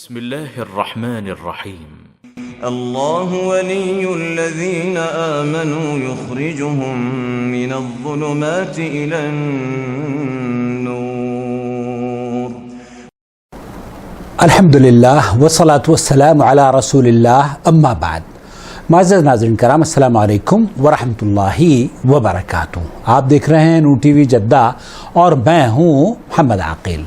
بسم الله الرحمن الرحيم. الله ولي الذين آمنوا يخرجهم من الظلمات إلى النور. الحمدللہ والصلاة والسلام علی رسول اللہ اما بعد. معزز ناظرین کرام، السلام علیکم ورحمۃ اللہ وبرکاتہ. آپ دیکھ رہے ہیں نور ٹی وی جدہ اور میں ہوں محمد عاقل.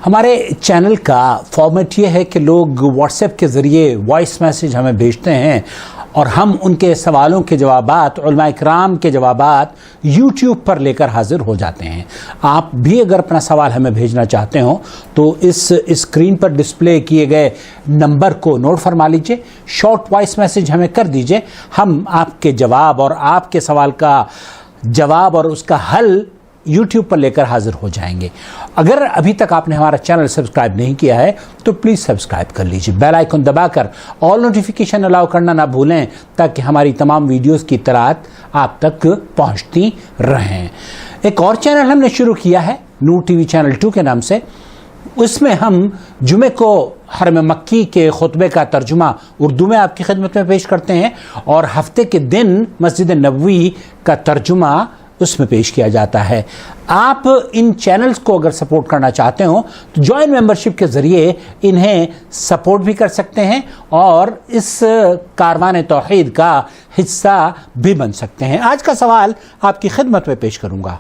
ہمارے چینل کا فارمیٹ یہ ہے کہ لوگ واٹس ایپ کے ذریعے وائس میسیج ہمیں بھیجتے ہیں اور ہم ان کے سوالوں کے جوابات، علماء اکرام کے جوابات یوٹیوب پر لے کر حاضر ہو جاتے ہیں. آپ بھی اگر اپنا سوال ہمیں بھیجنا چاہتے ہوں تو اس اسکرین پر ڈسپلے کیے گئے نمبر کو نوٹ فرما لیجئے، شارٹ وائس میسیج ہمیں کر دیجئے. ہم آپ کے جواب اور آپ کے سوال کا جواب اور اس کا حل یوٹیوب پر لے کر حاضر ہو جائیں گے. اگر ابھی تک آپ نے ہمارا چینل سبسکرائب نہیں کیا ہے تو پلیز سبسکرائب کر لیجیے، بیل آئیکن دبا کر آل نوٹیفیکیشن الاؤ کرنا نہ بھولیں تاکہ ہماری تمام ویڈیوز کی اطلاعات آپ تک پہنچتی رہیں. ایک اور چینل ہم نے شروع کیا ہے نور ٹی وی چینل 2 کے نام سے. اس میں ہم جمعے کو حرم مکی کے خطبے کا ترجمہ اردو میں آپ کی خدمت میں پیش کرتے ہیں اور ہفتے کے دن مسجد نبوی کا ترجمہ اس میں پیش کیا جاتا ہے. آپ ان چینلز کو اگر سپورٹ کرنا چاہتے ہوں تو جوائن ممبرشپ کے ذریعے انہیں سپورٹ بھی کر سکتے ہیں اور اس کاروان توحید کا حصہ بھی بن سکتے ہیں. آج کا سوال آپ کی خدمت میں پیش کروں گا.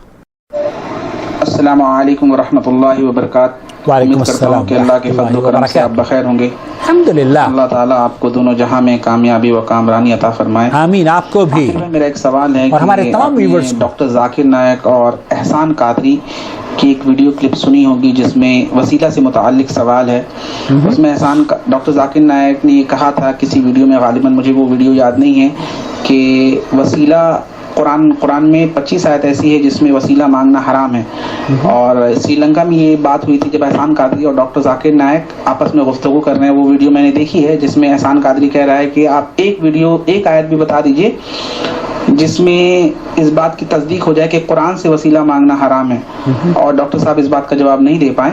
السلام علیکم ورحمۃ اللہ وبرکاتہ. وعلیکم السلام کہ اللہ کے فضل و کرم سے آپ بخیر ہوں گے. الحمدللہ. اللہ تعالیٰ آپ کو دونوں جہاں میں کامیابی و کامرانی عطا فرمائے. آمین. آپ کو بھی. میرا ایک سوال ہے اور ہمارے تمام ویورز. ڈاکٹر ذاکر نائک اور احسان قادری کی ایک ویڈیو کلپ سنی ہوگی جس میں وسیلہ سے متعلق سوال ہے. اس میں ڈاکٹر ذاکر نائک نے یہ کہا تھا کسی ویڈیو میں، غالباً مجھے وہ ویڈیو یاد نہیں ہے، کہ وسیلہ قرآن میں 25 آیت ایسی ہے جس میں وسیلہ مانگنا حرام ہے. اور سری لنکا میں یہ بات ہوئی تھی جب احسان قادری اور ڈاکٹر ذاکر نائک آپس میں گفتگو کر رہے ہیں. وہ ویڈیو میں نے دیکھی ہے جس میں احسان قادری کہہ رہا ہے کہ آپ ایک آیت بھی بتا دیجئے جس میں اس بات کی تصدیق ہو جائے کہ قرآن سے وسیلہ مانگنا حرام ہے. اور ڈاکٹر صاحب اس بات کا جواب نہیں دے پائے،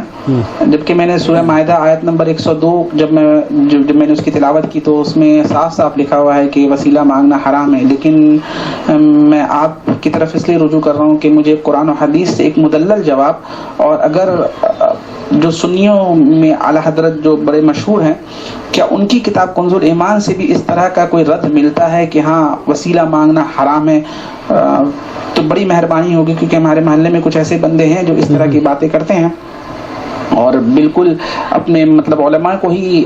جبکہ میں نے سورہ مائدہ آیت نمبر 102 جب میں نے اس کی تلاوت کی تو اس میں صاف صاف لکھا ہوا ہے کہ وسیلہ مانگنا حرام ہے. لیکن میں آپ کی طرف اس لیے رجوع کر رہا ہوں کہ مجھے قرآن و حدیث سے ایک مدلل جواب، اور اگر جو سنیوں میں اعلیٰ حضرت جو بڑے مشہور ہیں، کیا ان کی کتاب کنز الایمان سے بھی اس طرح کا کوئی رد ملتا ہے کہ ہاں وسیلہ مانگنا حرام ہے؟ تو بڑی مہربانی ہوگی، کیونکہ ہمارے محلے میں کچھ ایسے بندے ہیں جو اس طرح کی باتیں کرتے ہیں اور بالکل اپنے علماء کو ہی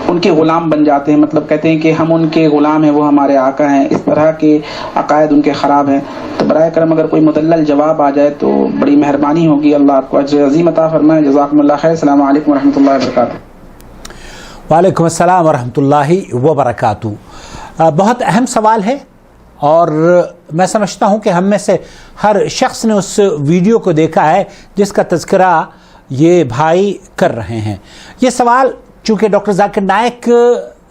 ان کے غلام بن جاتے ہیں. کہتے ہیں کہ ہم ان کے غلام ہیں، وہ ہمارے آقا ہیں. اس طرح کے عقائد ان کے خراب ہیں. تو برائے کرم اگر کوئی مدلل جواب آ جائے تو بڑی مہربانی ہوگی. اللہ آپ کو اجر عظیم عطا فرمائے. جزاکم اللہ خیر. السلام علیکم ورحمۃ اللہ وبرکاتہ. وعلیکم السلام ورحمۃ اللہ وبرکاتہ. بہت اہم سوال ہے اور میں سمجھتا ہوں کہ ہم میں سے ہر شخص نے اس ویڈیو کو دیکھا ہے جس کا تذکرہ یہ بھائی کر رہے ہیں. یہ سوال چونکہ ڈاکٹر ذاکر نائک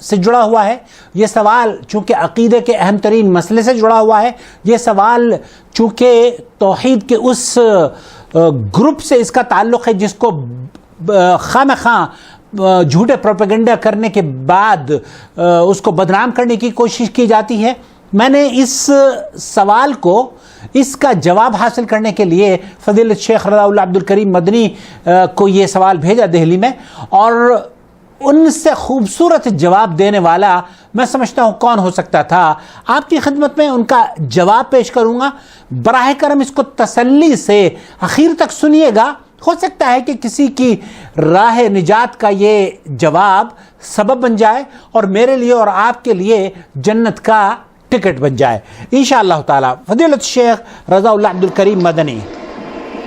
سے جڑا ہوا ہے، یہ سوال چونکہ عقیدے کے اہم ترین مسئلے سے جڑا ہوا ہے، یہ سوال چونکہ توحید کے اس گروپ سے اس کا تعلق ہے جس کو خواہ مخواہ جھوٹے پروپیگنڈا کرنے کے بعد اس کو بدنام کرنے کی کوشش کی جاتی ہے. میں نے اس سوال کو، اس کا جواب حاصل کرنے کے لیے فضیلت شیخ رضا اللہ عبد الکریم مدنی کو یہ سوال بھیجا دہلی میں، اور ان سے خوبصورت جواب دینے والا میں سمجھتا ہوں کون ہو سکتا تھا. آپ کی خدمت میں ان کا جواب پیش کروں گا. براہ کرم اس کو تسلی سے آخر تک سنیے گا. ہو سکتا ہے کہ کسی کی راہ نجات کا یہ جواب سبب بن جائے اور میرے لیے اور آپ کے لیے جنت کا ٹکٹ بن جائے انشاءاللہ تعالی. فضیلت شیخ رضا اللہ عبد الکریم مدنی.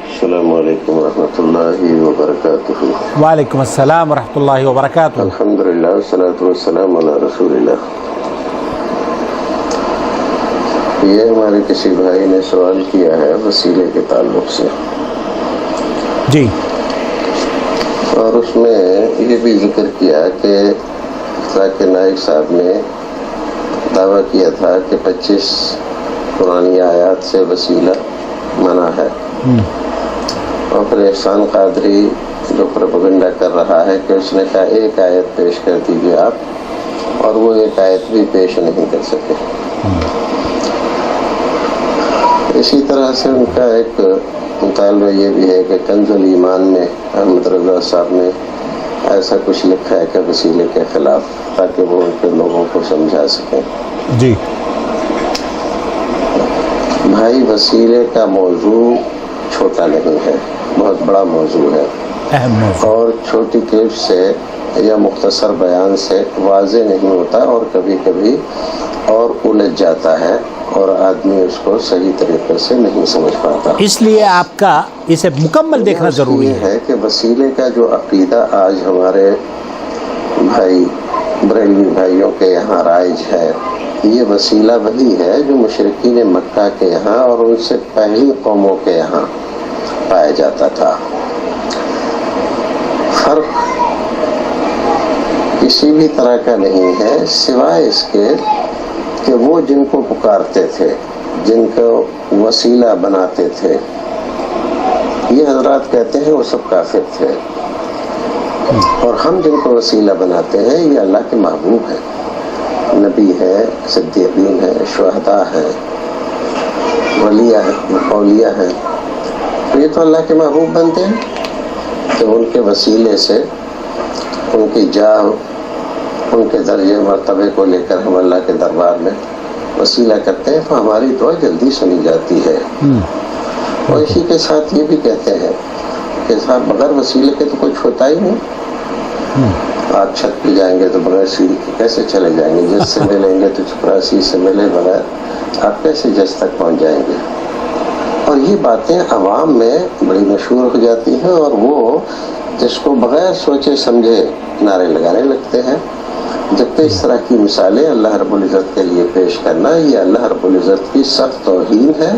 السلام علیکم ورحمۃ اللہ وبرکاتہ. وعلیکم السلام ورحمۃ اللہ وبرکاتہ. الحمدللہ والصلاۃ والسلام علی رسول اللہ. یہ ہمارے کسی بھائی نے سوال کیا ہے وسیلے کے تعلق سے جی، اور اس میں یہ بھی ذکر کیا کہ ذاکر نائک صاحب نے دعویٰ کیا تھا کہ 25 قرآنی آیات سے وسیلہ منع ہے، اور پھر احسان قادری جو پروپیگنڈا کر رہا ہے کہ اس نے کہا ایک آیت پیش کر دیجیے آپ، اور وہ ایک آیت بھی پیش نہیں کر سکے۔ اسی طرح سے ان کا ایک مطالبہ یہ بھی ہے کہ کنز الایمان میں احمد رضا صاحب نے ایسا کچھ لکھا ہے کہ وسیلے کے خلاف، تاکہ وہ ان کے لوگوں کو سمجھا سکیں۔ جی بھائی، وسیلے کا موضوع چھوٹا نہیں ہے، بہت بڑا موضوع ہے، اہم موضوع، اور چھوٹی کلپ سے یا مختصر بیان سے واضح نہیں ہوتا، اور کبھی کبھی اور الجھ جاتا ہے اور آدمی اس کو صحیح طریقے سے نہیں سمجھ پاتا۔ اس لیے آپ کا اسے مکمل دیکھنا ضروری ہے کہ وسیلے کا جو عقیدہ آج ہمارے بھائی بریلوی بھائیوں کے یہاں رائج ہے، یہ وسیلہ وہی ہے جو مشرکین مکہ کے یہاں اور ان سے پہلی قوموں کے یہاں پایا جاتا تھا۔ فرق کسی بھی طرح کا نہیں ہے، سوائے اس کے کہ وہ جن کو پکارتے تھے، جن کو وسیلہ بناتے تھے، یہ حضرات کہتے ہیں وہ سب کافر تھے، اور ہم جن کو وسیلہ بناتے ہیں یہ اللہ کے محبوب ہیں، نبی ہیں، صدیقین ہیں، شہداء ہیں، اولیاء ہیں، تو یہ تو اللہ کے محبوب بنتے ہیں کہ ان کے وسیلے سے ان کی جاہ، ان کے درجے مرتبے کو لے کر ہم اللہ کے دربار میں وسیلہ کرتے ہیں تو ہماری دعا جلدی سنی جاتی ہے۔ اور اسی کے ساتھ یہ بھی کہتے ہیں کہ صاحب بغیر وسیلے کے تو کچھ ہوتا ہی نہیں، آپ چھت پہ جائیں گے تو بغیر سیڑھی کے کیسے چلے جائیں گے، جس سے ملیں گے تو چپراسی سے ملے بغیر آپ کیسے جس تک پہنچ جائیں گے۔ اور یہ باتیں عوام میں بڑی مشہور ہو جاتی ہیں، اور وہ جس کو بغیر سوچے سمجھے نعرے لگانے لگتے ہیں، جبکہ اس طرح کی مثالیں اللہ رب العزت کے لیے پیش کرنا یہ اللہ رب العزت کی سخت توہین ہے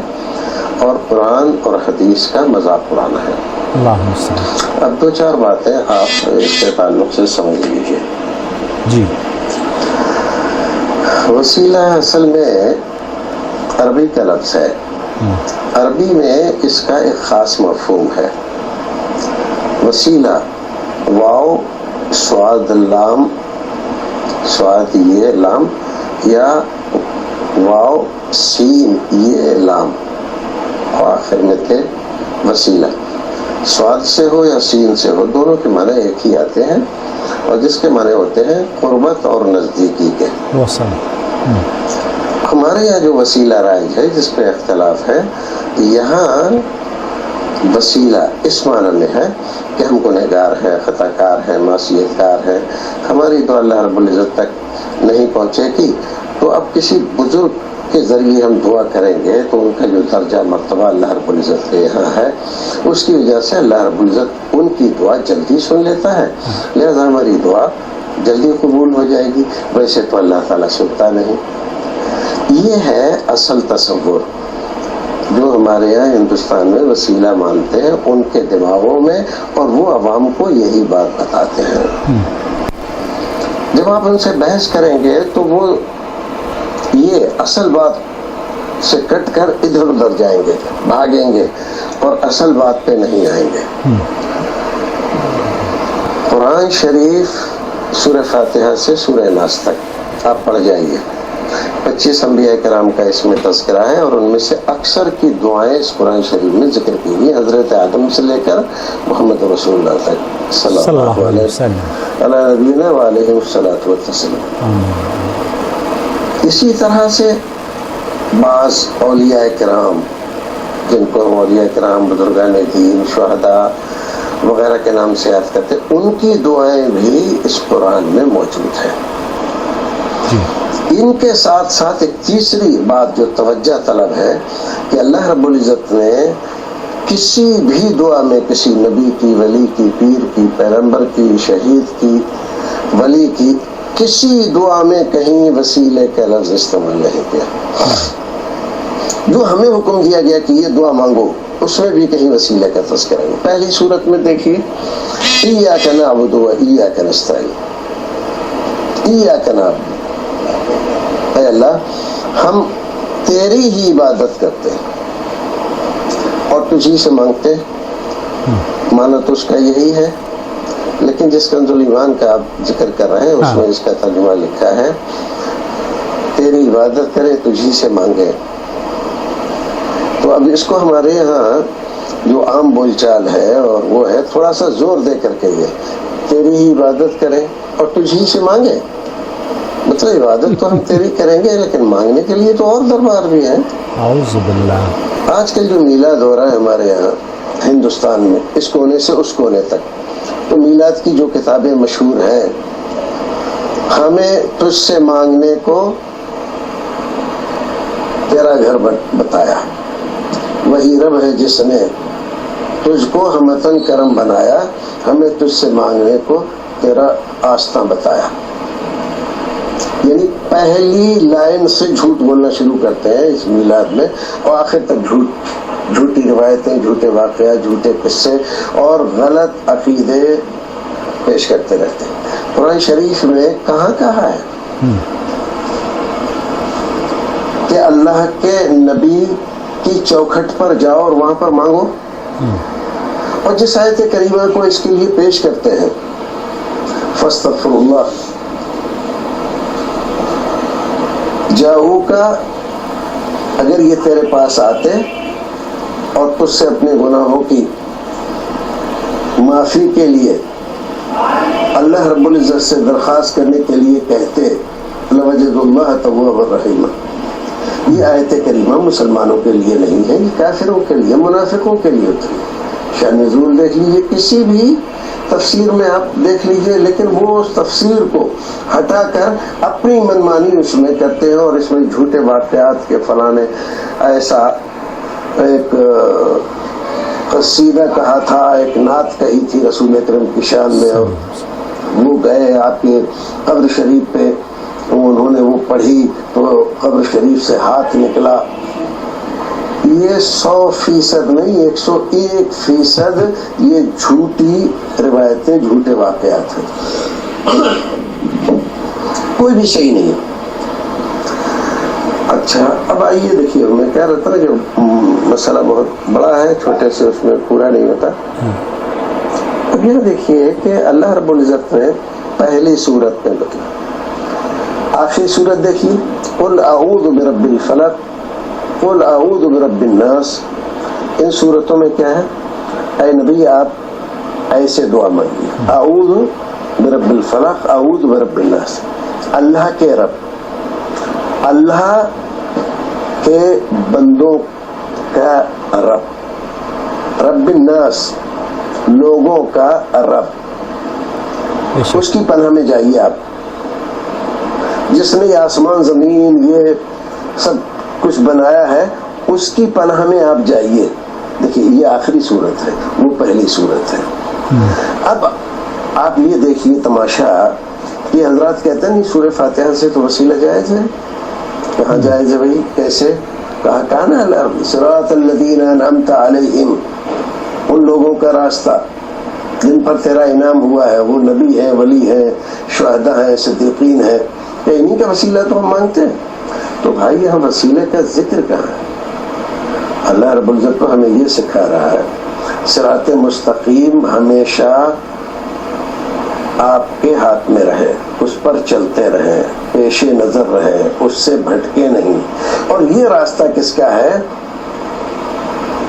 اور قرآن اور حدیث کا مذاق اڑانا ہے۔ اب دو چار باتیں آپ اس کے تعلق سے سمجھ لیجیے۔ جی، وسیلہ اصل میں عربی کا لفظ ہے، عربی میں اس کا ایک خاص مفہوم ہے۔ وسیلہ واو سواد لام، سواد یہ لام، یا واو سین یہ لام، اور آخر میں تھے وسیلہ، سواد سے ہو یا سین سے ہو، دونوں کے معنی ایک ہی آتے ہیں، اور جس کے معنی ہوتے ہیں قربت اور نزدیکی کے۔ ہمارے یہاں جو وسیلہ رائج ہے جس پہ اختلاف ہے، یہاں وسیلہ اس معنی میں ہے کہ ہم گنہگار ہیں، خطا کار ہیں، معصیت کار ہیں، ہماری تو اللہ رب العزت تک نہیں پہنچے گی، تو اب کسی بزرگ کے ذریعے ہم دعا کریں گے تو ان کا جو درجہ مرتبہ اللہ رب العزت کے یہاں ہے، اس کی وجہ سے اللہ رب العزت ان کی دعا جلدی سن لیتا ہے، لہذا ہماری دعا جلدی قبول ہو جائے گی، ویسے تو اللہ تعالیٰ سنتا نہیں۔ یہ ہے اصل تصور جو ہمارے یہاں ہندوستان میں وسیلہ مانتے ہیں ان کے دماغوں میں، اور وہ عوام کو یہی بات بتاتے ہیں۔ جب آپ ان سے بحث کریں گے تو وہ یہ اصل بات سے کٹ کر ادھر ادھر جائیں گے، بھاگیں گے، اور اصل بات پہ نہیں آئیں گے۔ قرآن شریف سورہ فاتحہ سے سورہ ناس تک آپ پڑھ جائیے، 25 انبیاء کرام کا اس میں تذکرہ ہے، اور ان میں سے اکثر کی دعائیں اس قرآن شریف میں ذکر کی گئی، حضرت آدم سے لے کر محمد رسول اللہ تک صلی اللہ علیہ وسلم علی نبینا وعلیہ الصلاۃ والتسلیم۔ اسی طرح سے بعض اولیاء کرام، جن کو اولیاء کرام، بزرگان دین، شہداء وغیرہ کے نام سے یاد کرتے، ان کی دعائیں بھی اس قرآن میں موجود ہیں۔ ان کے ساتھ ساتھ ایک تیسری بات جو توجہ طلب ہے کہ اللہ رب العزت نے کسی بھی دعا میں کسی نبی کی، ولی کی، پیر کی، پیغمبر کی، شہید کی، ولی کی، کسی دعا میں کہیں وسیلے کا لفظ استعمال نہیں کیا۔ جو ہمیں حکم دیا گیا کہ یہ دعا مانگو، اس میں بھی کہیں وسیلے کا تذکرہ نہیں۔ پہلی صورت میں دیکھیے، ایاک نعبد و ایاک نستعین، ایاک نعبد، اے اللہ ہم تیری ہی عبادت کرتے ہیں اور تجھی سے مانگتے ہیں معنی تو اس کا یہی ہے، لیکن جس کنز الایمان کا آپ ذکر کر رہے ہیں اس میں اس کا ترجمہ لکھا ہے تیری عبادت کرے تجھی سے مانگے. تو اب اس کو ہمارے یہاں جو عام بول چال ہے اور وہ ہے تھوڑا سا زور دے کر کے یہ تیری ہی عبادت کریں اور تجھی سے مانگے. مطلب عبادت تو ہم تیری کریں گے لیکن مانگنے کے لیے تو اور دربار بھی ہیں. اعوذ باللہ. آج کل جو میلاد ہو رہا ہے ہمارے یہاں ہندوستان میں اس کونے سے اس کونے تک، تو میلاد کی جو کتابیں مشہور ہیں، ہمیں تجھ سے مانگنے کو تیرا گھر بتایا، وہی رب ہے جس نے تجھ کو ہمتن کرم بنایا، ہمیں تجھ سے مانگنے کو تیرا آستاں بتایا. یعنی پہلی لائن سے جھوٹ بولنا شروع کرتے ہیں اس میلاد میں اور آخر تک جھوٹی روایتیں، جھوٹے واقعات، جھوٹے قصے اور غلط عقیدے پیش کرتے رہتے ہیں. قرآن شریف میں کہاں کہا ہے کہ اللہ کے نبی کی چوکھٹ پر جاؤ اور وہاں پر مانگو؟ اور جس آیت کریمہ کو اس کے لیے پیش کرتے ہیں فاستغفر اللہ جاؤ کا، اگر یہ تیرے پاس آتے اور تجھ سے اپنے گناہوں کی معافی کے لیے اللہ رب العزت سے درخواست کرنے کے لیے کہتے لوجد اللہ توابا رحیما. یہ آیت کریمہ مسلمانوں کے لیے نہیں ہے، یہ کافروں کے لیے، منافقوں کے لیے ہوتی ہے. شان نزول دیکھ لیجیے، کسی بھی تفسیر میں آپ دیکھ لیجئے، لیکن وہ اس تفسیر کو ہٹا کر اپنی منمانی اس میں کرتے ہیں اور اس میں جھوٹے واقعات کے فلاں نے ایسا ایک قصیدہ کہا تھا، ایک نعت کہی تھی رسول اکرم کی شان میں، اور وہ گئے آپ کے قبر شریف پہ، انہوں نے وہ پڑھی تو قبر شریف سے ہاتھ نکلا. یہ 100% نہیں، 101% یہ جھوٹی روایتیں، جھوٹے واقعات ہیں، کوئی بھی صحیح نہیں ہے. اچھا اب آئیے دیکھیے، میں کہہ رہا تھا کہ مسئلہ بہت بڑا ہے، چھوٹے سے اس میں پورا نہیں ہوتا. اب یہ دیکھیے کہ اللہ رب العزت نے پہلی سورت میں بتایا، آخری سورت دیکھیے قل اعوذ برب الفلق قل اعوذ برب الناس. ان صورتوں میں کیا ہے؟ اے نبی آپ ایسے دعا مانگیے، اعوذ برب الفلق، اعوذ برب الناس، اللہ کے رب، اللہ کے بندوں کا رب، رب الناس لوگوں کا رب، اس کی پناہ میں جائیے آپ، جس نے یہ آسمان زمین یہ سب کچھ بنایا ہے، اس کی پناہ میں آپ جائیے. دیکھیے یہ آخری صورت ہے، وہ پہلی صورت ہے. اب آپ یہ دیکھیے تماشا، یہ حضرات کہتے ہیں سورہ فاتحہ سے تو وسیلہ جائز ہے. کہاں جائز ہے بھائی؟ کیسے؟ کہا نا صراط الذین انعمت علیہم، ان لوگوں کا راستہ جن پر تیرا انعام ہوا ہے، وہ نبی ہے، ولی ہے، شہداء ہیں، صدیقین ہیں، انہی کا وسیلہ تو ہم مانگتے ہیں. تو بھائی یہاں وسیلے کا ذکر کہاں ہے؟ اللہ رب العزت تو ہمیں یہ سکھا رہا ہے صراط مستقیم ہمیشہ آپ کے ہاتھ میں رہے، اس پر چلتے رہیں، پیش نظر رہے، اس سے بھٹکے نہیں. اور یہ راستہ کس کا ہے؟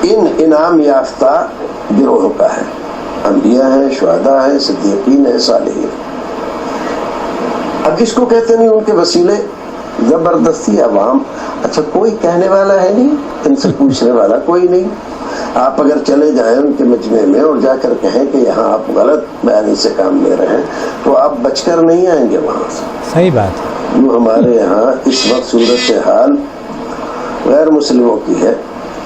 ان انعام یافتہ گروہ کا ہے، انبیاء ہیں، شہداء ہیں، صدیقین ہیں، صالحین. اب اس کو کہتے نہیں ان کے وسیلے، زبردستی عوام. اچھا کوئی کہنے والا ہے نہیں، ان سے پوچھنے والا کوئی نہیں. آپ اگر چلے جائیں ان کے مجمع میں اور جا کر کہیں کہ یہاں آپ غلط بیانی سے کام لے رہے ہیں تو آپ بچ کر نہیں آئیں گے وہاں سے. صحیح بات ہے. جو ہمارے یہاں اس وقت صورت حال غیر مسلموں کی ہے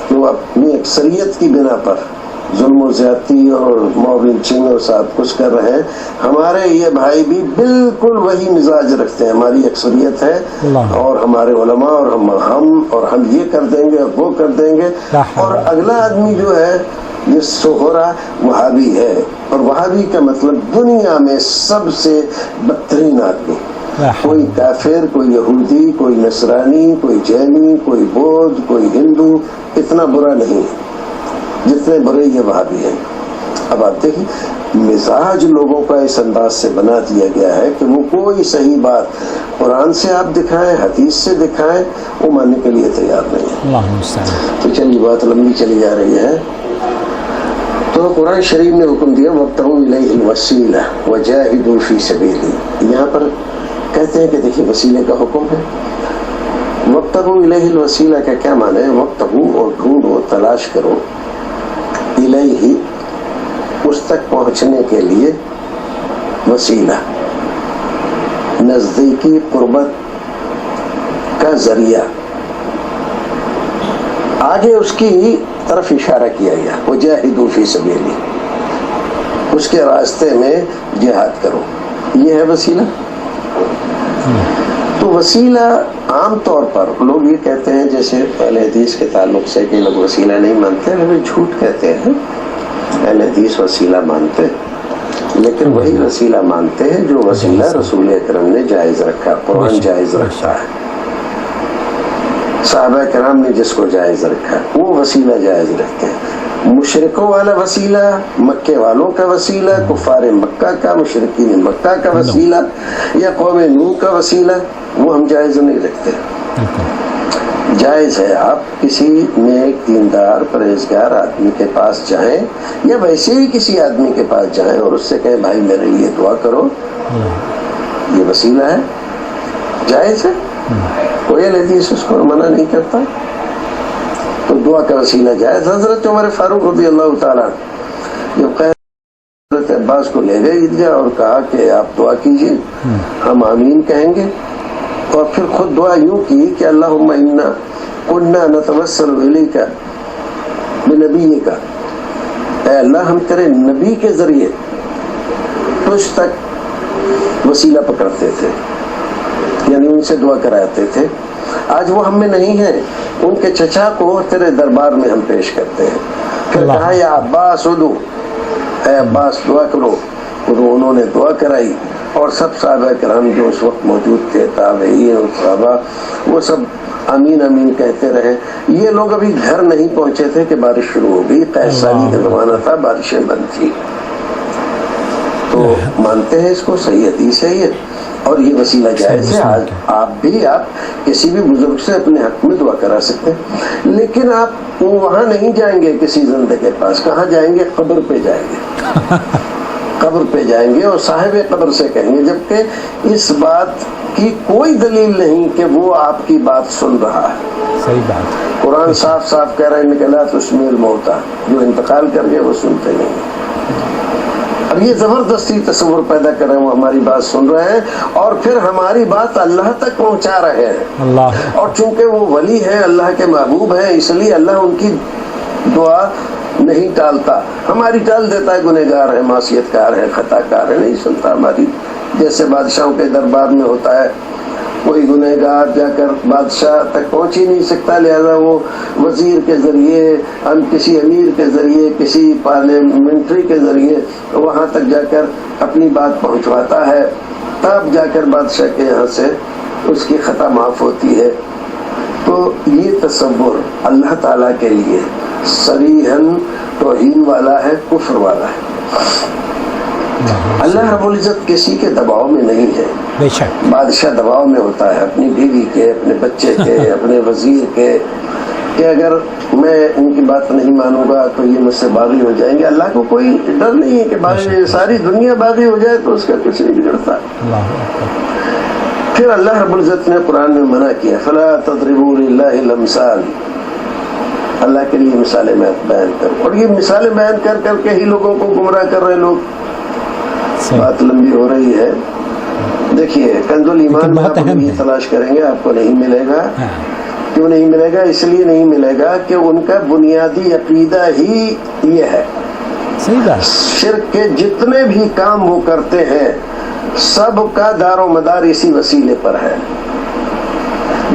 کہ وہ اپنی اکثریت کی بنا پر ظلم و زیادتی اور موب لنچنگ اور سب کچھ کر رہے ہیں. ہمارے یہ بھائی بھی بالکل وہی مزاج رکھتے ہیں، ہماری اکثریت ہے اور ہمارے علماء اور ہم یہ کر دیں گے اور وہ کر دیں گے. اور اگلا آدمی جو ہے یہ سہورا وہابی ہے، اور وہابی کا مطلب دنیا میں سب سے بدترین آدمی، کوئی کافر، کوئی یہودی، کوئی نصرانی، کوئی جینی، کوئی بودھ، کوئی ہندو اتنا برا نہیں جتنے برے یہ وہابی ہیں. اب آپ دیکھیں مزاج لوگوں کا اس انداز سے بنا دیا گیا ہے کہ وہ کوئی صحیح بات قرآن سے آپ دکھائیں، حدیث سے دکھائیں، وہ ماننے کے لیے تیار نہیں ہے۔ اللہ المستعان۔ تو چلیے بات لمبی چلی جا رہی ہے۔ تو قرآن شریف نے حکم دیا وَابْتَغُوا إِلَيْهِ الْوَسِيلَةَ وَجَاهِدُوا فِي سَبِيلِهِ۔ یہاں پر کہتے ہیں کہ دیکھیے وسیلے کا حکم ہے۔ وَابْتَغُوا إِلَيْهِ الْوَسِيلَةَ کا کیا معنی ہے؟ وَابْتَغُوا اور ڈھونڈو، تلاش کرو، إِلَيْهِ اس تک پہنچنے کے لیے، وسیلہ نزدیکی قربت کا ذریعہ، آگے اس کی طرف اشارہ کیا گیا وجاہدوا فی سبیلہ، اس کے راستے میں جہاد کرو، یہ ہے وسیلہ۔ تو وسیلہ عام طور پر لوگ یہ کہتے ہیں جیسے اہل حدیث کے تعلق سے کہ لوگ وسیلہ نہیں مانتے، لیکن جھوٹ کہتے ہیں، اہل حدیث وسیلہ مانتے، لیکن وہی وسیلہ مانتے ہیں جو وسیلہ رسول اکرم نے جائز رکھا، قرآن جائز رکھا ہے، صحابہ کرام نے جس کو جائز رکھا وہ وسیلہ جائز رکھتے ہیں۔ مشرکوں والا وسیلہ، مکے والوں کا وسیلہ، کفار مکہ کا، مشرکین مکہ کا وسیلہ یا قوم نوح کا وسیلہ، وہ ہم جائز نہیں رکھتے۔ جائز ہے آپ کسی نیک دیندار پرہیزگار آدمی کے پاس جائیں یا ویسے ہی کسی آدمی کے پاس جائیں اور اس سے کہیں بھائی میرے لیے دعا کرو، یہ وسیلہ ہے، جائز ہے، کوئی حدیث اس کو منع نہیں کرتا، تو دعا کا وسیلہ جائز۔ حضرت عمر فاروق رضی اللہ تعالیٰ جب حضرت عباس کو لے گئے عیدگاہ اور کہا کہ آپ دعا کیجیے، ہم آمین کہیں گے، اور پھر خود دعا یوں کی کہ اللہم انا کنا نتوسل الیک بنبیک، اے اللہ ہم تیرے نبی کے ذریعے تجھ تک وسیلہ پکڑتے تھے، یعنی ان سے دعا کراتے تھے، آج وہ ہم میں نہیں ہے، ان کے چچا کو تیرے دربار میں ہم پیش کرتے ہیں۔ پھر کہا یا عباس ادعو، اے عباس دعا کرو، انہوں نے دعا کرائی، اور سب صحابہ کرام جو اس وقت موجود تھے، تابعین اور صحابہ، وہ سب آمین آمین کہتے رہے۔ یہ لوگ ابھی گھر نہیں پہنچے تھے کہ بارش شروع ہو گئی، قحط سالی کا زمانہ تھا، بارشیں بند تھی، تو مانتے ہیں اس کو، صحیح حدیث ہے یہ، اور یہ وسیلہ جائز ہے۔ آج آپ بھی کسی بھی بزرگ سے اپنے حق میں دعا کرا سکتے ہیں، لیکن آپ وہاں نہیں جائیں گے کسی زندہ کے پاس، کہاں جائیں گے؟ قبر پہ جائیں گے، قبر پہ جائیں گے اور صاحب قبر سے کہیں گے، جبکہ اس بات کی کوئی دلیل نہیں کہ وہ آپ کی بات سن رہا ہے۔ صحیح بات، قرآن صاف صاف کہہ رہا ہے کہ لا تسمع الموتى، جو انتقال کر گئے وہ سنتے نہیں۔ اب یہ زبردستی تصور پیدا کر رہے ہیں، وہ ہماری بات سن رہے ہیں اور پھر ہماری بات اللہ تک پہنچا رہے ہیں، اللہ، اور چونکہ وہ ولی ہیں، اللہ کے محبوب ہیں، اس لیے اللہ ان کی دعا نہیں ٹالتا، ہماری ٹال دیتا ہے، گنہگار ہے، معصیت کار ہے، خطا کار ہے، نہیں سنتا ہماری، جیسے بادشاہوں کے دربار میں ہوتا ہے، کوئی گنہگار جا کر بادشاہ تک پہنچ ہی نہیں سکتا، لہذا وہ وزیر کے ذریعے، کسی امیر کے ذریعے، کسی پارلیمنٹری کے ذریعے وہاں تک جا کر اپنی بات پہنچواتا ہے، تب جا کر بادشاہ کے یہاں سے اس کی خطا معاف ہوتی ہے۔ تو یہ تصور اللہ تعالیٰ کے لیے صریحاً توہین والا ہے، کفر والا ہے۔ اللہ رب العزت کسی کے دباؤ میں نہیں ہے، بے شک بادشاہ دباؤ میں ہوتا ہے اپنی بیوی کے، اپنے بچے کے، اپنے وزیر کے، کہ اگر میں ان کی بات نہیں مانوں گا تو یہ مجھ سے باغی ہو جائیں گے۔ اللہ کو کوئی ڈر نہیں ہے کہ باغی، ساری دنیا باغی ہو جائے تو اس کا کچھ نہیں بگڑتا۔ پھر اللہ رب العزت نے قرآن میں منع کیا فلا تضربوا للہ الامثال، اللہ کے لیے مثالیں بیان کرو، اور یہ مثالیں بیان کر کر کے ہی لوگوں کو گمراہ کر رہے لوگ۔ بات لمبی ہو رہی ہے، دیکھیے کنز الایمان میں آپ یہ تلاش کریں گے آپ کو نہیں ملے گا۔ کیوں نہیں ملے گا؟ اس لیے نہیں ملے گا کہ ان کا بنیادی عقیدہ ہی یہ ہے، شرک کے جتنے بھی کام وہ کرتے ہیں سب کا دار و مدار اسی وسیلے پر ہے،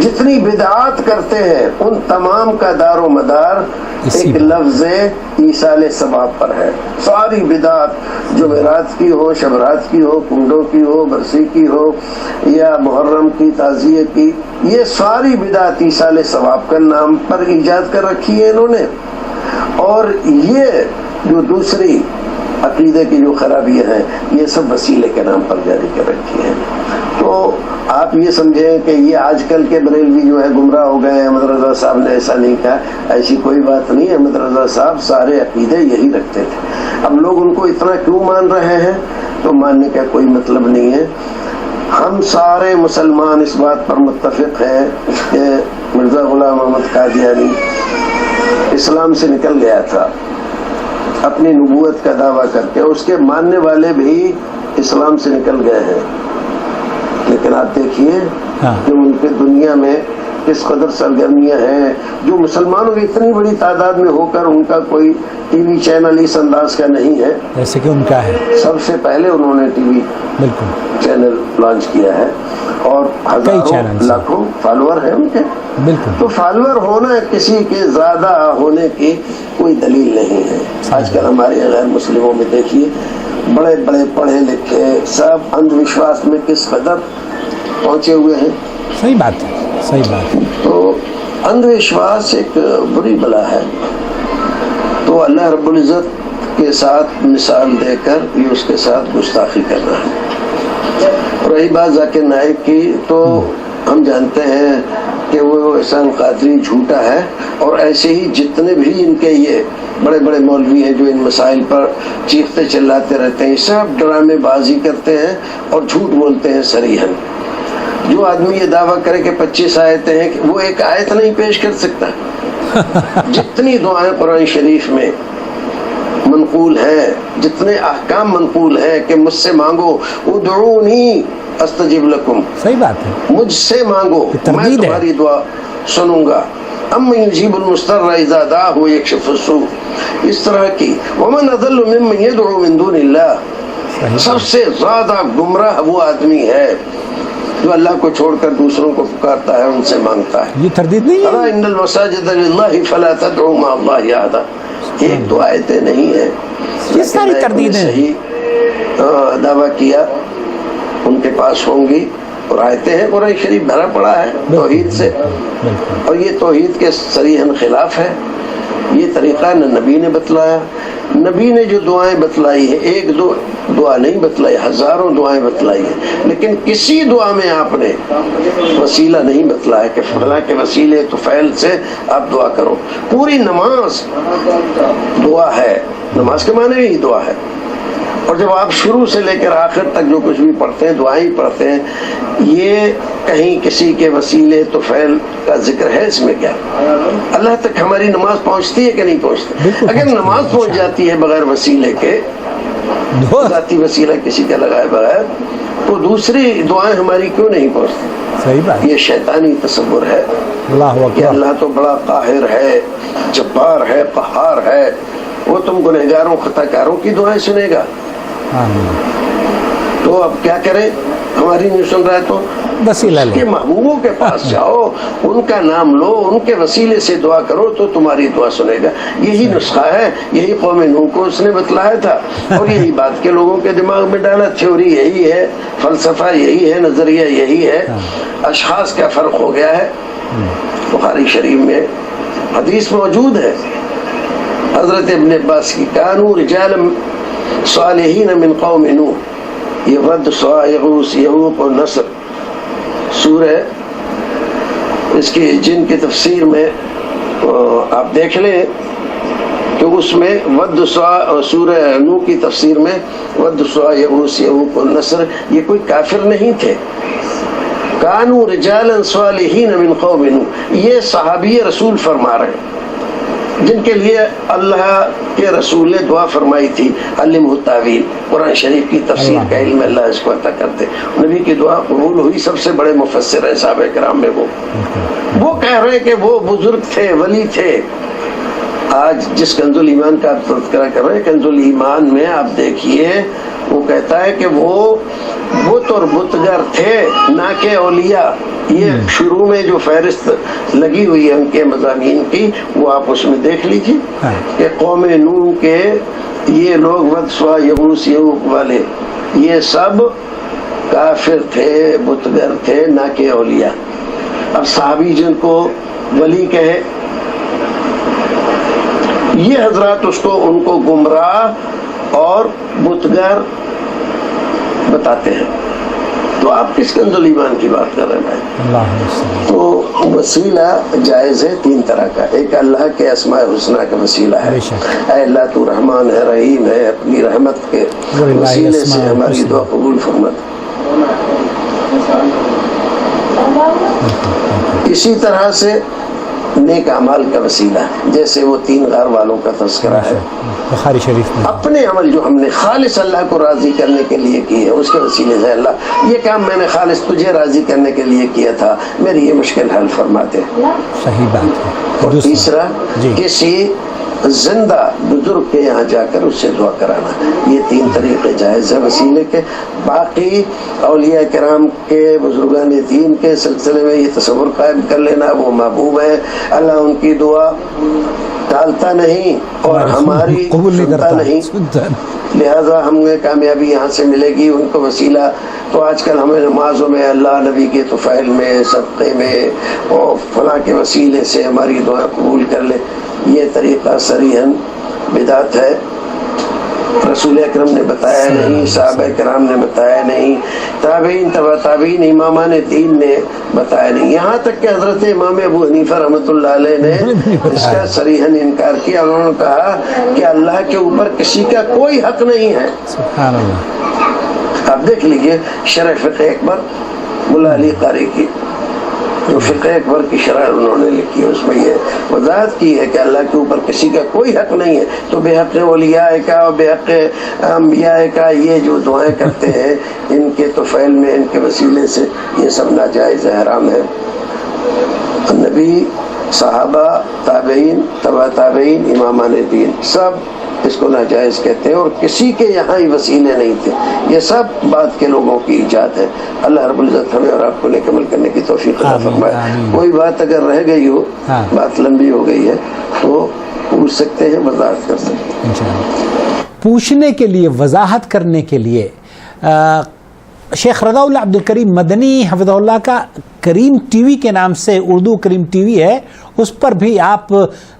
جتنی بدعات کرتے ہیں ان تمام کا دار و مدار ایک لفظ ایصال ثواب پر ہے۔ ساری بدعات جو میراث کی ہو، شبرات کی ہو، کنڈوں کی ہو، برسی کی ہو یا محرم کی، تعزیے کی، یہ ساری بدعات ایصال ثواب کا نام پر ایجاد کر رکھی ہے انہوں نے۔ اور یہ جو دوسری عقیدے کی جو خرابیاں ہیں یہ سب وسیلے کے نام پر جاری کر رکھی ہیں. تو آپ یہ سمجھیں کہ یہ آج کل کے بریلوی جو ہے گمراہ ہو گئے ہیں، احمد رضا صاحب نے ایسا نہیں کہا، ایسی کوئی بات نہیں. احمد رضا صاحب سارے عقیدے یہی رکھتے تھے. اب لوگ ان کو اتنا کیوں مان رہے ہیں؟ تو ماننے کا کوئی مطلب نہیں ہے. ہم سارے مسلمان اس بات پر متفق ہیں کہ مرزا غلام احمد قادیانی اسلام سے نکل گیا تھا اپنی نبوت کا دعویٰ کر کے. اس کے ماننے والے بھی اسلام سے نکل گئے ہیں، لیکن آپ دیکھیے کہ ان کے دنیا میں کس قدر سرگرمیاں ہیں. جو مسلمانوں کی اتنی بڑی تعداد میں ہو کر ان کا کوئی ٹی وی چینل اس انداز کا نہیں ہے جیسے کہ ان کا ہے. سب سے پہلے انہوں نے ٹی وی چینل لانچ کیا ہے اور ہزاروں لاکھوں فالوور ہیں ان کے. تو فالوور ہونا کسی کے زیادہ ہونے کی کوئی دلیل نہیں ہے. آج کل ہمارے غیر مسلموں میں دیکھیے بڑے بڑے پڑھے لکھے سب اندھ وشواس میں کس قدر پہنچے ہوئے ہیں. صحیح بات ہے، صحیح بات ہے. تو اندھ وشواس ایک بری بلا ہے. تو اللہ رب العزت کے ساتھ مثال دے کر یہ اس کے ساتھ گستاخی کر رہا ہے. رہی بات ذاکر نائک کی، تو ہم جانتے ہیں کہ وہ احسان قادری جھوٹا ہے، اور ایسے ہی جتنے بھی ان کے یہ بڑے بڑے مولوی ہیں جو ان مسائل پر چیختے چلاتے رہتے ہیں، سب ڈرامے بازی کرتے ہیں اور جھوٹ بولتے ہیں صریحاً. جو آدمی یہ دعویٰ کرے کہ 25 آیتیں ہیں، وہ ایک آیت نہیں پیش کر سکتا. جتنی دعائیں قرآن شریف میں منقول ہیں، جتنے احکام منقول ہیں کہ مجھ سے مانگو، ادعونی استجب لکم، صحیح بات ہے، مجھ سے مانگو میں تمہاری دعا سنوں گا. امن یجیب المضطر اذا دعاہ ویکشف السوء، اس طرح کی. ومن اضل ممن یدعو من دون اللہ، سب سے زیادہ گمراہ وہ آدمی ہے جو اللہ کو چھوڑ کر دوسروں کو پکارتا ہے، ان سے مانگتا ہے. یہ تردید نہیں ہے. ان المساجد للہ فلا تدعوا مع اللہ احدا، ایک دو آیتیں نہیں ہیں. یہ ساری تردید ہے. صحیح دعویٰ کیا ان کے پاس ہوں گی، اور آیتیں ہیں قرآن شریف بھرا پڑا ہے توحید سے، اور یہ توحید کے صریحاً خلاف ہے. یہ طریقہ نہ نبی نے بتلایا. نبی نے جو دعائیں بتلائی ہیں، ایک دو دعا نہیں بتلائی، ہزاروں دعائیں بتلائی ہیں، لیکن کسی دعا میں آپ نے وسیلہ نہیں بتلایا کہ فلاں کے وسیلے تو فعل سے آپ دعا کرو. پوری نماز دعا ہے، نماز کے معنی بھی دعا ہے. اور جب آپ شروع سے لے کر آخر تک جو کچھ بھی پڑھتے ہیں دعائیں پڑھتے ہیں، یہ کہیں کسی کے وسیلے تو فعل کا ذکر ہے اس میں کیا؟ اللہ تک ہماری نماز پہنچتی ہے کہ نہیں پہنچتی؟ اگر نماز پہنچ جاتی ہے بغیر وسیلے کے، ذاتی وسیلہ کسی کا لگائے بغیر، تو دوسری دعائیں ہماری کیوں نہیں پہنچتی؟ صحیح بات. یہ شیطانی تصور ہے کہ اللہ تو بڑا قاہر ہے، جبار ہے، قہار ہے، وہ تم گنہگاروں خطا کاروں کی دعائیں سنے گا. تو اب کیا کریں؟ ہماری نہیں سن رہا تو وسیلہ لے، کے محبوبوں کے پاس جاؤ، ان کا نام لو، ان کے وسیلے سے دعا کرو تو تمہاری دعا سنے گا. یہی نسخہ ہے، یہی قوم نوح کو اس نے بتلایا تھا، اور یہی بات کے لوگوں کے دماغ میں ڈالا. تھیوری یہی ہے، فلسفہ یہی ہے، نظریہ یہی ہے. اشخاص کا فرق ہو گیا ہے. بخاری شریف میں حدیث موجود ہے حضرت ابن عباس کی، کانوا رجالا صالحین من قوم نوح، یہ ود سوا یغوث یعوق اور نصر سورہ، اس کی جن کی تفسیر میں آپ دیکھ لیں کہ اس میں ود سوا، سورہ نوح کی تفسیر میں ود سوا یغوث یعوق اور نصر، یہ کوئی کافر نہیں تھے. کانوا رجالا صالحین من قوم نوح، یہ صحابی رسول فرما رہے ہیں جن کے لیے اللہ کے رسول نے دعا فرمائی تھی، علمہ التاویل، قرآن شریف کی تفسیر کا علم اللہ اس کو عطا کرتے. نبی کی دعا قبول ہوئی، سب سے بڑے مفسر ہیں صحابہ کرام میں. وہ کہہ رہے کہ وہ بزرگ تھے، ولی تھے. آج جس کنز الایمان کا آپ تذکرہ کر رہے ہیں، کنز الایمان میں آپ دیکھیے وہ کہتا ہے کہ وہ بت اور بتگر تھے نہ کہ اولیاء. یہ شروع میں جو فہرست لگی ہوئی ہے ان کے مضامین کی، وہ آپ اس میں دیکھ لیجیے کہ قوم نوح کے یہ لوگ ود سوا یغوث یعوق والے، یہ سب کافر تھے، بتگر تھے، نہ کہ اولیاء. اب صحابی جن کو ولی کہے، یہ حضرات اس کو ان کو گمراہ اور بتگر بتاتے ہیں. تو آپ کس کنز ایمان کی بات کر رہے ہیں؟ تو وسیلہ جائز ہے 3 طرح کا. ایک اللہ کے اسماء الحسنی کا وسیلہ ہے. اے اللہ تو رحمان ہے، رحیم ہے، اپنی رحمت کے وسیلے سے ہماری دعا قبول فرما. اسی طرح سے نیک اعمال کا وسیلہ ہے، جیسے وہ 3 غار والوں کا تذکرہ ہے. بخاری شریف میں اپنے عمل جو ہم نے خالص اللہ کو راضی کرنے کے لیے کی ہے، اس کے وسیلے سے اللہ یہ کام میں نے خالص تجھے راضی کرنے کے لیے کیا تھا، میری یہ مشکل حل فرماتے. صحیح بات ہے. اور تیسرا کسی زندہ بزرگ کے یہاں جا کر اس سے دعا کرانا. یہ 3 طریقے جائز ہے وسیلے کے. باقی اولیاء کرام کے، بزرگان دین کے سلسلے میں یہ تصور قائم کر لینا وہ محبوب ہے، اللہ ان کی دعا ٹالتا نہیں اور ہماری سنتا نہیں، لہذا ہمیں کامیابی یہاں سے ملے گی. ان کو وسیلہ تو آج کل ہمیں نمازوں میں اللہ نبی کے طفیل میں، صدقے میں اور فلاں کے وسیلے سے ہماری دعا قبول کر لے، یہ طریقہ صریحاً بدعت ہے. رسول اکرم نے بتایا نہیں، صحابہ کرام نے بتایا نہیں، تابعین تبع تابعین امامان دین نے بتایا نہیں، یہاں تک کہ حضرت امام ابو حنیفہ رحمۃ اللہ علیہ نے اس کا صریحاً انکار کیا. انہوں نے کہا کہ اللہ کے اوپر کسی کا کوئی حق نہیں ہے. سبحان اللہ. آپ دیکھ لیجئے شرح فقہ اکبر ملا علی قاری کی، جو فقہ اکبر کی شرح انہوں نے لکھی ہے، اس میں یہ وضاحت کی ہے کہ اللہ کے اوپر کسی کا کوئی حق نہیں ہے. تو بے حق اولیاء کا اور بے حق انبیاء کا یہ جو دعائیں کرتے ہیں ان کے طفیل میں، ان کے وسیلے سے، یہ سب ناجائز ہے، حرام ہے. نبی، صحابہ، تابعین تبع تابعین امامان دین سب اس کو ناجائز کہتے ہیں، اور کسی کے یہاں ہی وسیلے نہیں تھے. یہ سب بعد کے لوگوں کی ایجاد ہے. اللہ رب العزت ہمیں اور آپ کو نیک عمل کرنے کی توفیق عطا فرمائے. کوئی بات اگر رہ گئی ہو، بات لمبی ہو گئی ہے، تو پوچھ سکتے ہیں، وضاحت کر سکتے ہیں. پوچھنے کے لیے، وضاحت کرنے کے لیے شیخ رضا اللہ عبد الکریم مدنی حفظہ اللہ کا کریم ٹی وی کے نام سے اردو کریم ٹی وی ہے، اس پر بھی آپ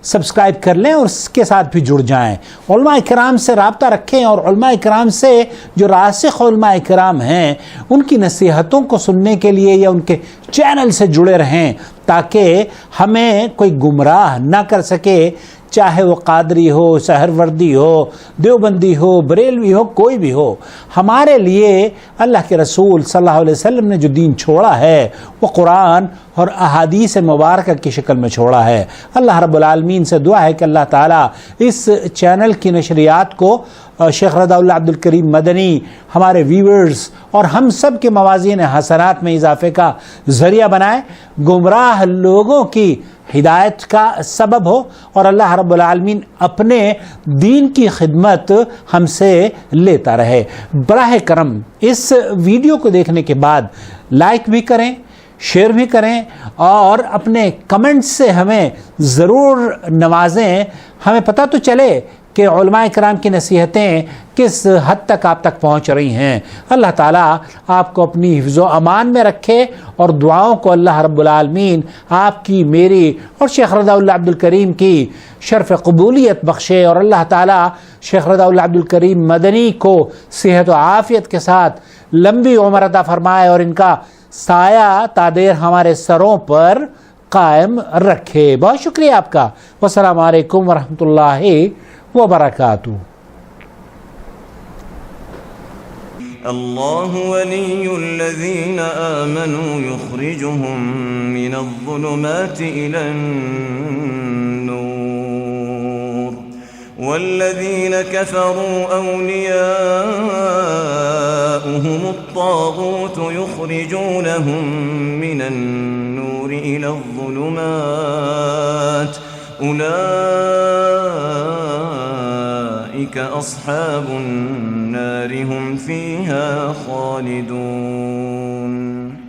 سبسکرائب کر لیں اور اس کے ساتھ بھی جڑ جائیں. علماء کرام سے رابطہ رکھیں اور علماء کرام سے جو راسخ علماء کرام ہیں ان کی نصیحتوں کو سننے کے لیے یا ان کے چینل سے جڑے رہیں، تاکہ ہمیں کوئی گمراہ نہ کر سکے، چاہے وہ قادری ہو، سہروردی ہو، دیوبندی ہو، بریلوی ہو، کوئی بھی ہو. ہمارے لیے اللہ کے رسول صلی اللہ علیہ وسلم نے جو دین چھوڑا ہے وہ قرآن اور احادیث مبارکہ کی شکل میں چھوڑا ہے. اللہ رب العالمین سے دعا ہے کہ اللہ تعالیٰ اس چینل کی نشریات کو شیخ رضا اللہ عبد الکریم مدنی، ہمارے ویورز اور ہم سب کے موازین حسنات میں اضافے کا ذریعہ بنائے، گمراہ لوگوں کی ہدایت کا سبب ہو، اور اللہ رب العالمین اپنے دین کی خدمت ہم سے لیتا رہے. براہ کرم اس ویڈیو کو دیکھنے کے بعد لائک بھی کریں، شیئر بھی کریں اور اپنے کمنٹس سے ہمیں ضرور نوازیں. ہمیں پتہ تو چلے کہ علماء کرام کی نصیحتیں کس حد تک آپ تک پہنچ رہی ہیں. اللہ تعالیٰ آپ کو اپنی حفظ و امان میں رکھے اور دعاؤں کو اللہ رب العالمین آپ کی، میری اور شیخ رضا اللہ عبد الکریم کی شرف قبولیت بخشے، اور اللہ تعالیٰ شیخ رضا اللہ عبد الکریم مدنی کو صحت و عافیت کے ساتھ لمبی عمر عطا فرمائے اور ان کا سایہ تادیر ہمارے سروں پر قائم رکھے. بہت شکریہ آپ کا. والسلام علیکم ورحمۃ اللہ وبرکاتہ. الله ولي الذين آمنوا يخرجهم من الظلمات إلى النور والذين كفروا أولياؤهم الطاغوت يخرجونهم من النور إلى الظلمات أولئك أصحاب النار هم فيها خالدون.